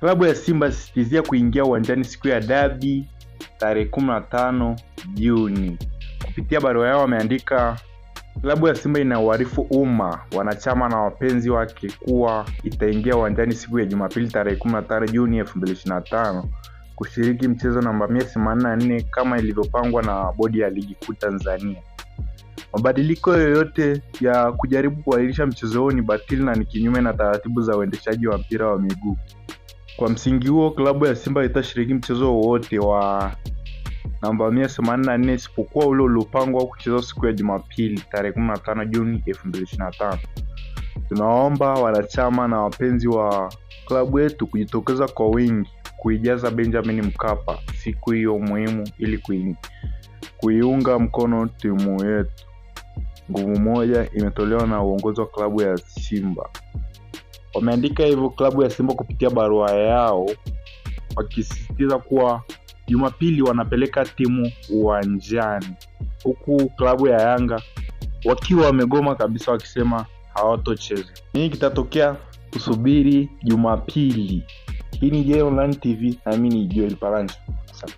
Klabu ya Simba sisitizia kuingia uwanjani siku ya dabi tarehe 15 Juni. Kupitia barua yao wameandika, klabu ya Simba inawaarifu umma, wanachama na wapenzi wake kuwa itaingia uwanjani siku ya Jumapili tarehe 15 Juni 2025 kushiriki mchezo namba 184 kama ilivyopangwa na bodi ya ligi kuu Tanzania. Mabadiliko yoyote ya kujaribu kuahirisha mchezo huo ni batili na ni kinyume na taratibu za uendeshaji wa mpira wa miguu. Kwa msingi huo, klabu ya Simba itashiriki mchezo wote wa namba 184 isipokuwa ule uliopangwa kuchezwa siku ya Jumapili tarehe 15 Juni 2025. Tunaomba wanachama na wapenzi wa klabu yetu kujitokeza kwa wingi kuijaza Benjamin Mkapa siku hiyo muhimu ili kuiunga mkono timu yetu. Nguvu moja imetolewa na uongozi wa klabu ya Simba. Wameandika hivyo klabu ya Simba kupitia barua yao, wakisisitiza kuwa Jumapili wanapeleka timu uwanjani, huku klabu ya Yanga wakiwa wamegoma kabisa wakisema hawatocheza. Nini kitatokea? Kusubiri Jumapili. Hii ni J Online TV na mimi ni Joel Palancho. Asante.